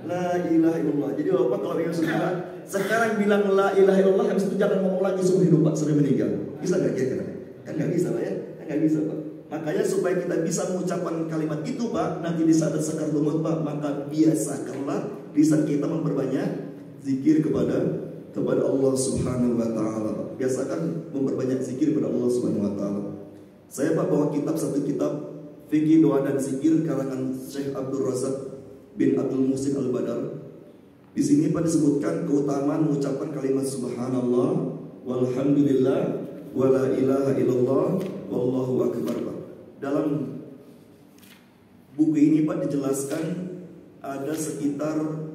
la ilaha illallah. Jadi Bapak kalau ingin surga sekarang bilang la ilaha illallah, habis itu jangan ngomong lagi seumur hidup Pak, sudah meninggal. Bisa nggak kira-kira? Kan nggak bisa Pak ya? Kan nggak bisa Pak. Makanya supaya kita bisa mengucapkan kalimat itu Pak, nanti di saat sakaratul maut Pak, maka biasakanlah lisan kita memperbanyak zikir kepada Allah Subhanahu wa taala. Biasakan memperbanyak zikir kepada Allah Subhanahu wa taala. Saya Pak bawa satu kitab fikih doa dan zikir karangan Syekh Abdul Razak bin Abdul Muhsin Al-Badar. Di sini Pak disebutkan keutamaan mengucapkan kalimat subhanallah walhamdulillah wala ilaha illallah wallahu akbar Pak. Dalam buku ini Pak dijelaskan ada sekitar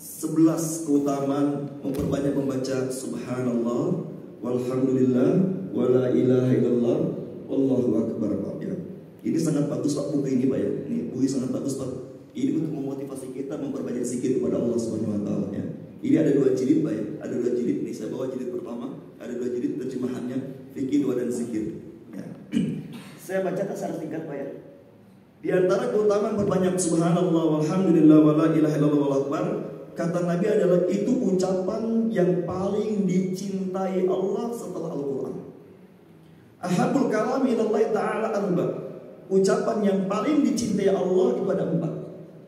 11 keutamaan memperbanyak membaca subhanallah walhamdulillah wala ilaha illallah wallahu akbar Pak ya. Ini sangat bagus Pak buku ini Pak ya. Ini buku sangat bagus Pak. Ini untuk memotivasi kita memperbanyak zikir kepada Allah Subhanahu wa taala ya. Ini ada 2 jilid Pak ya. Ada 2 jilid nih. Saya bawa jilid pertama, ada 2 jilid terjemahannya fikih doa dan zikir. Ya. Saya bacakan secara singkat Pak ya. Di antara keutamaan berbanyak subhanallah walhamdulillah wala ilaha illallah wallahu akbar, kata Nabi adalah itu ucapan yang paling dicintai Allah setelah Al-Qur'an. Ahabul kalami ilallahi ta'ala arba. Ucapan yang paling dicintai Allah itu ada 4.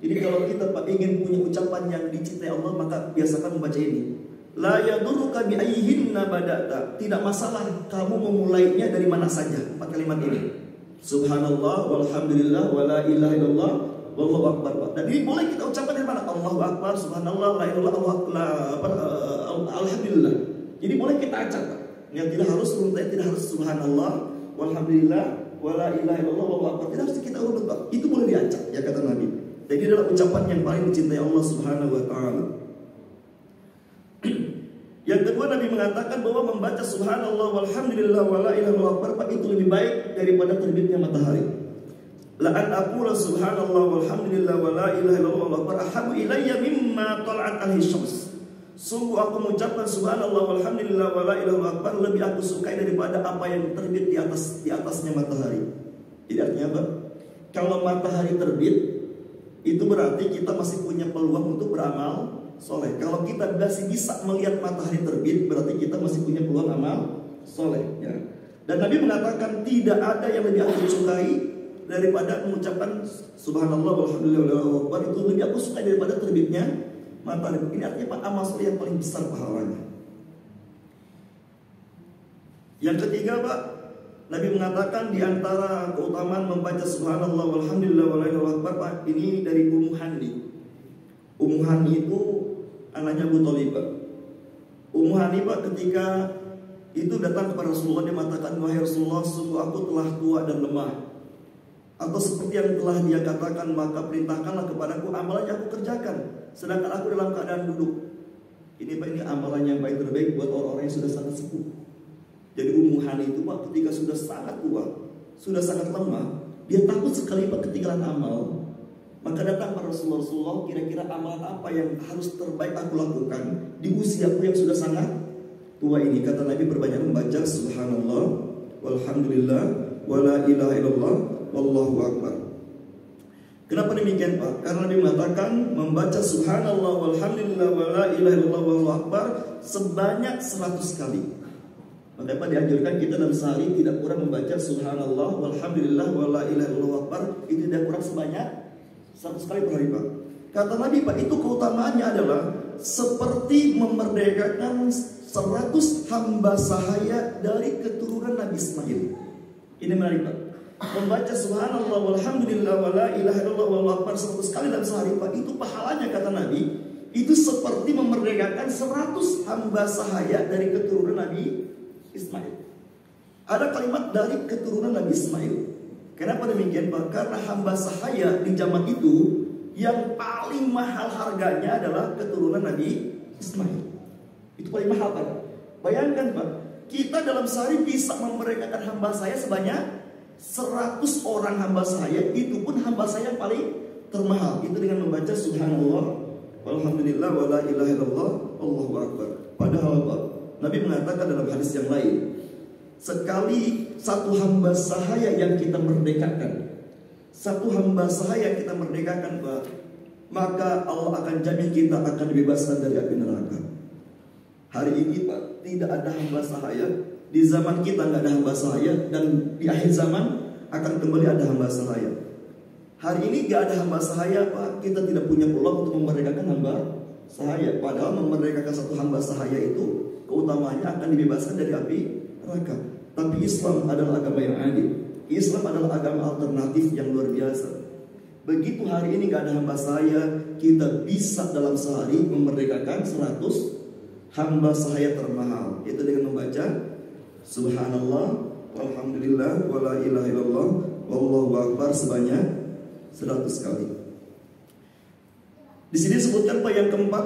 Jadi kalau kita Pak ingin punya ucapan yang dicintai Allah, maka biasakan membaca ini. La yadurruka bi ayyihinna bada'ta. Tidak masalah kamu memulainya dari mana saja. 4 kalimat ini. Subhanallah walhamdulillah wala ilaha illallah wallahu akbar. Dan ini boleh kita ucapkan dari mana? Allahu akbar, subhanallah, la ilaha illallah, alhamdulillah. Jadi boleh kita acak Pak. Yang tidak harus runtanya, tidak harus subhanallah walhamdulillah wala ilaha illallah wallahu akbar. Tidak harus kita urut Pak. Itu boleh diacak ya kata Nabi. Jadi adalah ucapan yang paling dicintai Allah Subhanahu wa taala. Yang kedua Nabi mengatakan bahwa membaca subhanallah walhamdulillah wala ilaha illallah itu lebih baik daripada terbitnya matahari. La an aqula subhanallah walhamdulillah wala ilaha illallah ahabbu ilayya mimma tal'at alaihi syams. Sungguh aku mengucapkan subhanallah walhamdulillah wala ilaha illallah lebih aku sukai daripada apa yang terbit di atasnya matahari. Jadi artinya apa? Kalau matahari terbit, itu berarti kita masih punya peluang untuk beramal soleh. Kalau kita masih bisa melihat matahari terbit, berarti kita masih punya peluang amal soleh. Ya. Dan Nabi mengatakan tidak ada yang lebih aku sukai daripada mengucapkan Subhanallah walhamdulillah wallahu akbar. Itu lebih aku sukai daripada terbitnya matahari. Ini artinya amal soleh yang paling besar pahalanya. Yang ketiga, Pak, Nabi mengatakan di antara keutamaan membaca Subhanallah walhamdulillah wallahu akbar, Pak, ini dari Ummu Hani. Ummu Hani itu anaknya Abu Thalib, Pak. Ummu Hani, Pak, ketika itu datang kepada Rasulullah, dia mengatakan, wahai Rasulullah, sungguh aku telah tua dan lemah. Atau seperti yang telah dia katakan, maka perintahkanlah kepadaku amalan yang aku kerjakan, sedangkan aku dalam keadaan duduk. Ini, Pak, ini amalan yang baik terbaik buat orang-orang yang sudah sangat sepuh. Jadi Ummu Hani itu, Pak, ketika sudah sangat tua, sudah sangat lemah, dia takut sekali, Pak, ketinggalan amal. Maka datang pada Rasulullah, kira-kira amalan apa yang harus terbaik aku lakukan di usiaku yang sudah sangat tua ini. Kata Nabi, berbanyak membaca Subhanallah walhamdulillah wala ilaha illallah wallahu akbar. Kenapa demikian, Pak? Karena Nabi mengatakan membaca Subhanallah walhamdulillah wala ilaha illallah wallahu akbar sebanyak 100 kali. Maka Pak, dianjurkan kita dalam sehari tidak kurang membaca Subhanallah walhamdulillah wala ilaha illallah akbar. Itu tidak kurang sebanyak 100 kali per hari, Pak. Kata Nabi, Pak, itu keutamaannya adalah seperti memerdekakan 100 hamba sahaya dari keturunan Nabi Ismail. Ini menarik, Pak. Membaca Subhanallah walhamdulillah wala ilaha illallah wallahu akbar 100 kali dalam sehari, Pak, itu pahalanya, kata Nabi, itu seperti memerdekakan 100 hamba sahaya dari keturunan Nabi Ismail. Ada kalimat dari keturunan Nabi Ismail. Kenapa demikian, Pak? Karena hamba sahaya di zaman itu yang paling mahal harganya adalah keturunan Nabi Ismail. Itu paling mahal, Pak. Bayangkan, Pak, kita dalam sehari bisa memerdekakan hamba saya sebanyak 100 orang hamba saya. Itu pun hamba saya yang paling termahal. Itu dengan membaca Subhanallah walhamdulillah wala ilaha illallah Allahu akbar. Padahal, Pak, Nabi mengatakan dalam hadis yang lain, sekali satu hamba sahaya yang kita merdekakan, satu hamba sahaya yang kita merdekakan, Pak, maka Allah akan jamin kita akan dibebaskan dari api neraka. Hari ini, Pak, tidak ada hamba sahaya. Di zaman kita nggak ada hamba sahaya, dan di akhir zaman akan kembali ada hamba sahaya. Hari ini nggak ada hamba sahaya, Pak, kita tidak punya peluang untuk memerdekakan hamba sahaya. Padahal memerdekakan satu hamba sahaya itu keutamaannya akan dibebaskan dari api neraka. Tapi Islam adalah agama yang adil. Islam adalah agama alternatif yang luar biasa. Begitu hari ini gak ada hamba sahaya, kita bisa dalam sehari memerdekakan 100 hamba sahaya termahal. Itu dengan membaca Subhanallah walhamdulillah wala ilaha illallah wallahu akbar sebanyak 100 kali. Di sini disebutkan, Pak, yang keempat,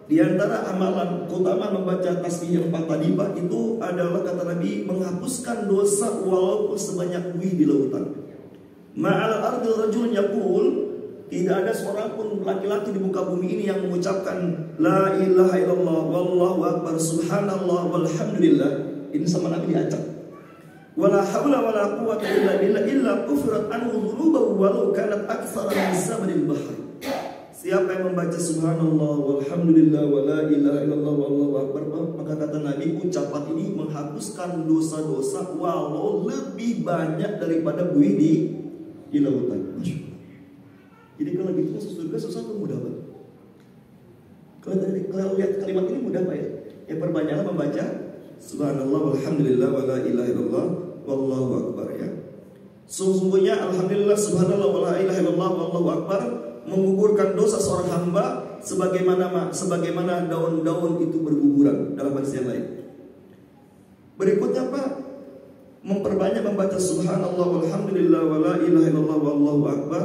di antara amalan keutamaan membaca tasbih yang 4 tadi, Pak, itu adalah, kata Nabi, menghapuskan dosa walaupun sebanyak buih di lautan. Ma'al ardil rajulun yaqul, tidak ada seorang pun laki-laki di muka bumi ini yang mengucapkan la ilaha illallah wallahu akbar subhanallah walhamdulillah. Ini sama Nabi diacak. Wala haula wala quwwata illa billah illa kufrat anhu dhunubahu walau kanat aktsara min zabadil bahr. Siapa yang membaca Subhanallah walhamdulillah wala ilaha illallah wallahu akbar, maka kata Nabi, ucapan ini menghapuskan dosa-dosa walau lebih banyak daripada buih di lautan. Masya Allah. Jadi kalau gitu masuk surga susah atau mudah, Pak? Kalau lihat kalimat ini mudah, Pak, ya. Yang perbanyaklah membaca Subhanallah walhamdulillah wala ilaha illallah wallahu akbar, ya. Sesungguhnya alhamdulillah subhanallah wala ilaha illallah wallahu akbar menggugurkan dosa seorang hamba sebagaimana daun-daun itu berguguran, dalam hadis yang lain. Berikutnya, Pak, memperbanyak membaca Subhanallah walhamdulillah wala ilaha illallah wallahu akbar.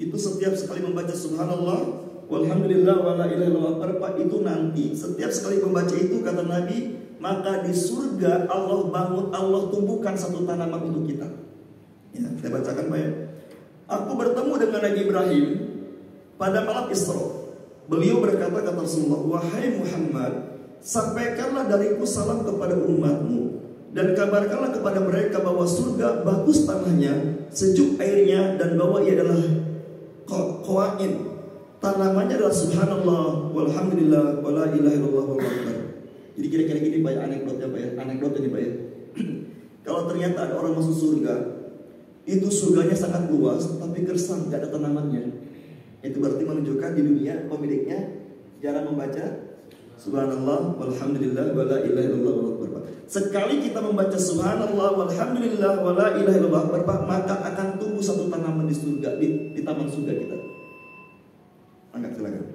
Itu setiap sekali membaca Subhanallah walhamdulillah wala ilaha illallah akbar, Pak, itu nanti setiap sekali membaca itu, kata Nabi, maka di surga Allah tumbuhkan satu tanaman untuk kita. Ya, saya bacakan, Pak, ya. Aku bertemu dengan Nabi Ibrahim pada malam Isra. Beliau berkata, kata Rasulullah, wahai Muhammad, sampaikanlah dariku salam kepada umatmu, dan kabarkanlah kepada mereka bahwa surga bagus tanahnya, sejuk airnya, dan bahwa ia adalah qawain, tanamannya adalah subhanallah walhamdulillah wala ilaha illallah wallahu akbar. Jadi kira-kira gini Pak, anekdotnya Pak ya, anekdotnya nih Pak ya. Kalau ternyata ada orang masuk surga, itu surganya sangat luas tapi gersang, gak ada tanamannya. Itu berarti menunjukkan di dunia pemiliknya jarang membaca subhanallah walhamdulillah wala ilaha illallah wallahu akbar. Sekali kita membaca subhanallah walhamdulillah wala ilaha illallah wallahu akbar, maka akan tumbuh satu tanaman di surga, di taman surga kita. Angkat silakan.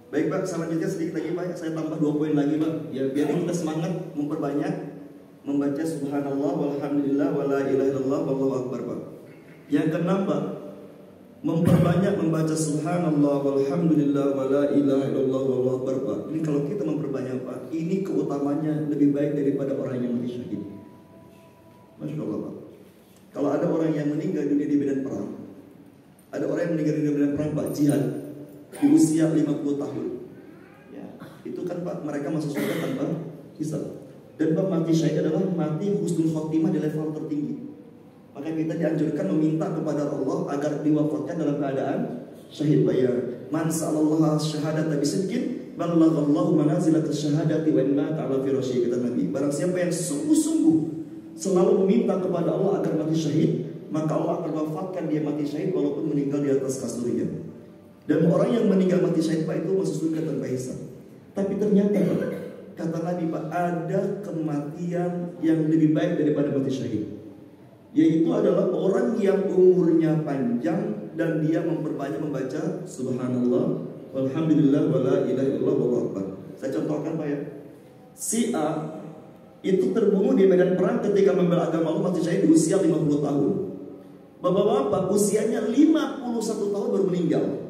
Baik Pak, selanjutnya sedikit lagi Pak, saya tambah 2 poin lagi Pak. Ya biar kita semangat memperbanyak membaca subhanallah walhamdulillah wala ilaha illallah wallahu akbar Pak. Yang keenam Pak, memperbanyak membaca subhanallah walhamdulillah wala ilaha illallah wallahu akbar Pak. Ini kalau kita memperbanyak Pak, ini keutamanya lebih baik daripada orang yang mati syahid. Masya Allah Pak. Kalau ada orang yang meninggal dunia di medan perang, ada orang yang meninggal di medan perang Pak, jihad, di usia 50 tahun ya, itu kan Pak, mereka masuk surga tanpa hisab. Dan Pak, mati syahid adalah mati husnul khotimah di level tertinggi. Maka kita dianjurkan meminta kepada Allah agar diwafatkan dalam keadaan syahid Pak ya. Man sa'alallaha syahadata bisidqin balaghallahu manazilat syahadati wa inna ta'ala firasyi, kata Nabi. Barang siapa yang sungguh-sungguh selalu meminta kepada Allah agar mati syahid, maka Allah akan wafatkan dia mati syahid walaupun meninggal di atas kasurnya. Dan orang yang meninggal mati syahid Pak itu masuk surga tanpa hisab. Tapi ternyata Pak, kata Nabi Pak, ada kematian yang lebih baik daripada mati syahid, yaitu adalah orang yang umurnya panjang dan dia memperbanyak membaca subhanallah walhamdulillah wala ilaha illallah wallahu akbar. Saya contohkan Pak ya. Si A itu terbunuh di medan perang ketika membela agama Allah, mati syahid di usia 50 tahun. Bapak-bapak usianya 51 tahun baru meninggal.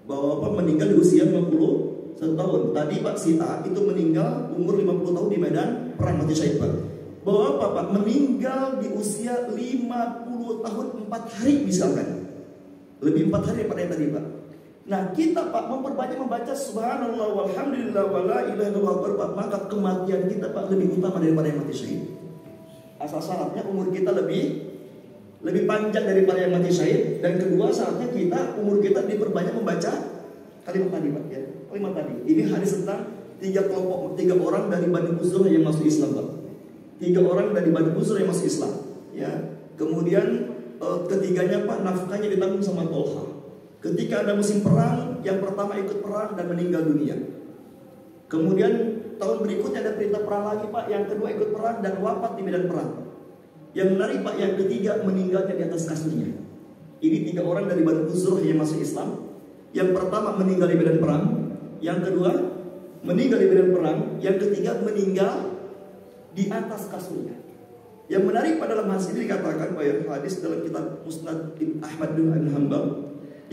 Bapak meninggal di usia 51 tahun. Tadi Pak, si A itu meninggal umur 50 tahun di medan perang, mati syahid Pak. Bapak meninggal di usia 50 tahun 4 hari misalkan. Lebih 4 hari daripada yang tadi Pak. Nah kita Pak memperbanyak membaca subhanallah walhamdulillah wala ilaha illallah Pak, maka kematian kita Pak lebih utama daripada yang mati syahid. Asal syaratnya umur kita lebih panjang daripada yang mati syahid, dan kedua syaratnya kita umur kita diperbanyak membaca kalimat tadi Pak ya. Kalimat tadi. Ini hadis tentang 3 orang dari Bani Uzrah yang masuk Islam Pak. 3 orang dari Bani Uzrah yang masuk Islam ya. Kemudian ketiganya Pak nafkahnya ditanggung sama Tolha. Ketika ada musim perang, yang pertama ikut perang dan meninggal dunia. Kemudian tahun berikutnya ada perintah perang lagi Pak, yang kedua ikut perang dan wafat di medan perang. Yang menarik Pak, yang ketiga meninggalnya di atas kasurnya. Ini 3 orang dari Bani Uzrah yang masuk Islam. Yang pertama meninggal di medan perang, yang kedua meninggal di medan perang, yang ketiga meninggal di atas kasurnya. Yang menarik pada dalam hadis ini dikatakan bahwa hadis dalam kitab Musnad Ahmad bin Hanbal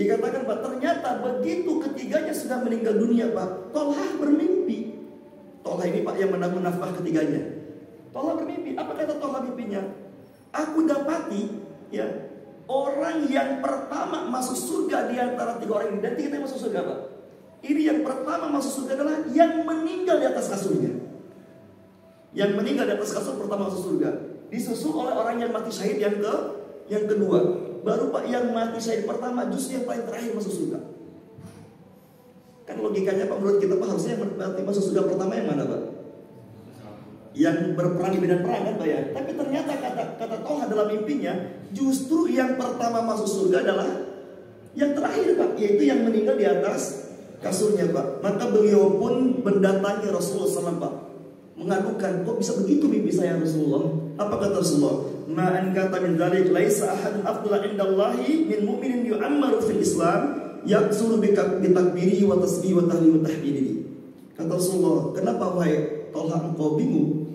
dikatakan Pak, ternyata begitu ketiganya sudah meninggal dunia Pak, Tolhah bermimpi. Tolhah ini Pak yang menanggung nafkah ketiganya. Tolhah bermimpi. Apa kata Tolhah mimpinya? Aku dapati ya orang yang pertama masuk surga di antara tiga orang ini, dan tiga yang masuk surga Pak. Ini yang pertama masuk surga adalah yang meninggal di atas kasurnya. Yang meninggal di atas kasur pertama masuk surga. Disusul oleh orang yang mati syahid yang kedua. Baru Pak yang mati syahid pertama justru yang paling terakhir masuk surga. Kan logikanya Pak menurut kita Pak harusnya yang mati masuk surga pertama yang mana Pak? Yang berperang di medan perang kan Pak ya. Tapi ternyata kata Tolhah dalam mimpinya justru yang pertama masuk surga adalah yang terakhir Pak, yaitu yang meninggal di atas kasurnya Pak. Maka beliau pun mendatangi Rasulullah SAW Pak, mengadukan, kok bisa begitu mimpi saya Rasulullah? Apa kata Rasulullah? Ma'an kata min dzalik laisa ahadun afdala indallahi min mu'minin yu'ammaru fil Islam yaksuru bi takbirihi wa tasbihi wa tahlihi wa tahmidihi. Kata Rasulullah, kenapa wahai Tolhah engkau bingung?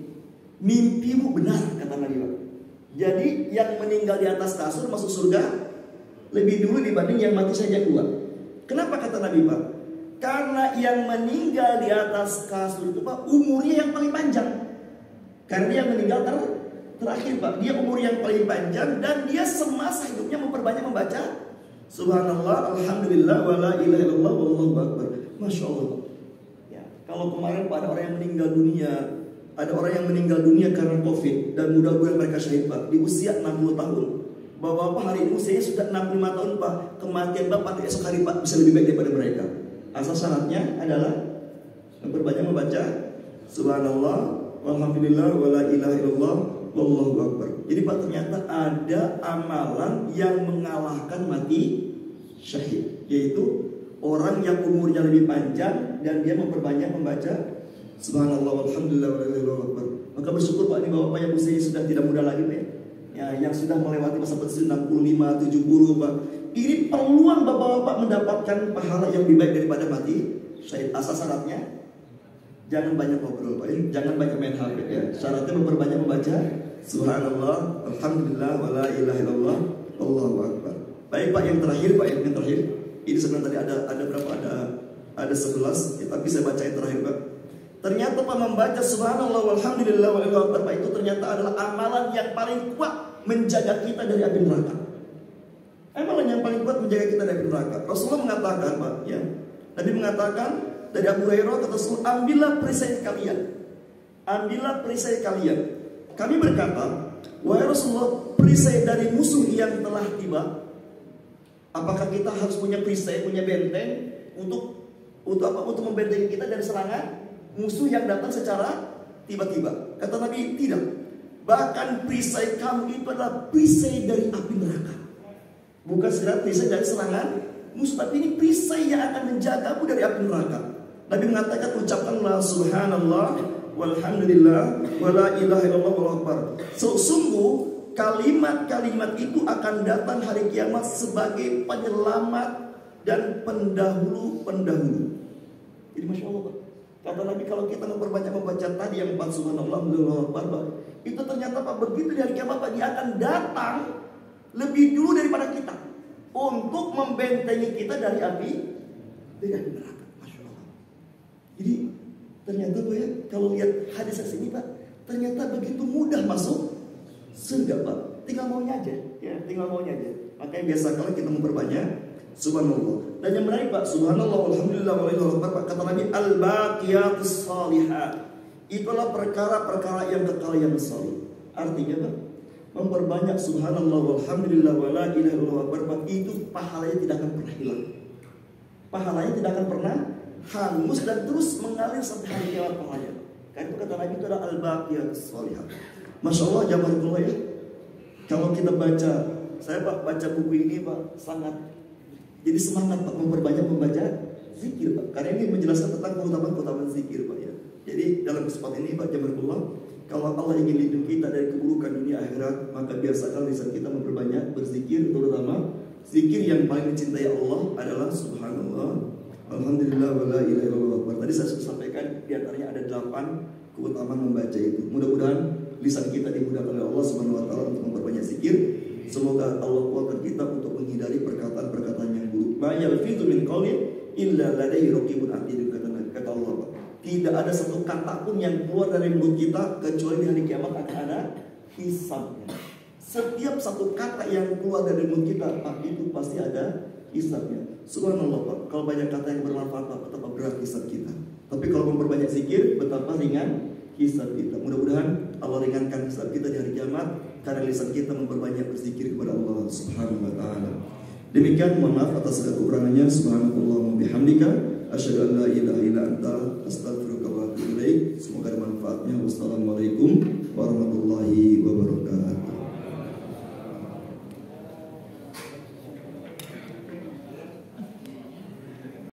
Mimpimu benar, kata Nabi Pak. Jadi yang meninggal di atas kasur masuk surga lebih dulu dibanding yang mati saja kedua. Kenapa kata Nabi Pak? Karena yang meninggal di atas kasur itu Pak umurnya yang paling panjang. Karena yang meninggal terakhir Pak, dia umur yang paling panjang dan dia semasa hidupnya memperbanyak membaca Subhanallah, Alhamdulillah, wa la ilaha illallah, wallahu akbar. Masya Allah. Ya, kalau kemarin Pak ada orang yang meninggal dunia, ada orang yang meninggal dunia karena COVID dan mudah-mudahan mereka syahid Pak di usia 60 tahun. Bapak-bapak hari ini usianya sudah 65 tahun Pak. Kematian Bapak di esok hari Pak bisa lebih baik daripada mereka. Asal syaratnya adalah memperbanyak membaca Subhanallah, Alhamdulillah, wa la ilaha illallah, wallahu akbar. Jadi Pak ternyata ada amalan yang mengalahkan mati syahid, yaitu orang yang umurnya lebih panjang dan dia memperbanyak membaca Subhanallah, Alhamdulillah, wa la ilaha illallah. Maka bersyukur Pak ini bapak yang usianya sudah tidak muda lagi Pak. Ya, yang sudah melewati masa pensiun 65, 70 Pak. Ini peluang bapak-bapak mendapatkan pahala yang lebih baik daripada mati syahid. Asal syaratnya jangan banyak ngobrol Pak, jangan banyak main HP ya. Syaratnya memperbanyak membaca Subhanallah, Alhamdulillah, wa la ilaha illallah, Allahu akbar. Baik Pak, yang terakhir Pak, yang terakhir. Ini sebenarnya tadi ada berapa? Ada 11, ya, tapi saya baca yang terakhir Pak. Ternyata Pak membaca Subhanallah, Alhamdulillah, wa la ilaha illallah Pak, itu ternyata adalah amalan yang paling kuat menjaga kita dari api neraka. Amalan yang paling kuat menjaga kita dari api neraka. Rasulullah mengatakan Pak, ya, Nabi mengatakan dari Abu Hurairah kata Rasul, ambillah perisai kalian. Ambillah perisai kalian. Kami berkata, wahai Rasulullah, perisai dari musuh yang telah tiba. Apakah kita harus punya perisai, punya benteng untuk apa? Untuk membentengi kita dari serangan musuh yang datang secara tiba-tiba? Kata Nabi, tidak. Bahkan perisai kamu itu adalah perisai dari api neraka. Bukan sekedar perisai dari serangan musuh, tapi ini perisai yang akan menjagamu dari api neraka. Nabi mengatakan, ucapkanlah Subhanallah, walhamdulillah, wala ilaha illallah, wallahu akbar. Sungguh kalimat-kalimat itu akan datang hari kiamat sebagai penyelamat dan pendahulu-pendahulu. Jadi Masya Allah Pak. Kata Nabi, kalau kita memperbanyak membaca tadi yang 4 Subhanallah, wallahu akbar, itu ternyata Pak begitu di hari kiamat Pak, dia akan datang lebih dulu daripada kita untuk membentengi kita dari api neraka. Jadi ternyata Pak ya, kalau lihat hadis ini Pak, ternyata begitu mudah masuk surga Pak. Tinggal maunya aja, ya, tinggal maunya aja. Makanya biasa kalau kita memperbanyak Subhanallah. Dan yang menarik Pak, Subhanallah, Alhamdulillah, wallahu akbar Pak, kata Nabi, al-baqiyatus shalihat. Itulah perkara-perkara yang kekal yang salih. Artinya Pak, memperbanyak Subhanallah, walhamdulillah, wala ilaha illallah Pak, itu pahalanya tidak akan pernah hilang. Pahalanya tidak akan pernah hangus dan terus mengalir sampai hari kiamat pahalanya. Karena itu kata Nabi itu adalah al-baqiyatus shalihat. Masya Allah, jazakumullah ya. Kalau kita baca, saya Pak baca buku ini Pak sangat jadi semangat Pak memperbanyak membaca zikir Pak. Karena ini menjelaskan tentang keutamaan zikir Pak ya. Jadi dalam kesempatan ini Pak jazakumullah, kalau Allah ingin lindungi kita dari keburukan dunia akhirat, maka biasakan lisan kita memperbanyak berzikir, terutama zikir yang paling dicintai Allah adalah Subhanallah, Alhamdulillah, wa la ilaha illallah. Tadi saya sudah sampaikan di antaranya ada 8 keutamaan membaca itu. Mudah-mudahan lisan kita dimudahkan oleh Allah Subhanahu wa taala untuk memperbanyak zikir. Semoga Allah kuatkan kita untuk menghindari perkataan-perkataan yang buruk. Ma yalfizu min qaulin illa ladaihi raqibun atid, kata Allah. Tidak ada satu kata pun yang keluar dari mulut kita kecuali di hari kiamat akan ada hisabnya. Setiap satu kata yang keluar dari mulut kita, Pak, itu pasti ada hisabnya. Subhanallah, Pak. Kalau banyak kata yang bermanfaat, Pak, betapa berat hisab kita. Tapi kalau memperbanyak zikir, betapa ringan hisab kita. Mudah-mudahan Allah ringankan hisab kita di hari kiamat karena lisan kita memperbanyak berzikir kepada Allah Subhanahu wa taala. Demikian, mohon maaf atas segala kekurangannya. Subhanallah wa bihamdika asyhadu an la ilaha illa anta astaghfiruka wa atubu ilaik. Semoga ada manfaatnya. Wassalamualaikum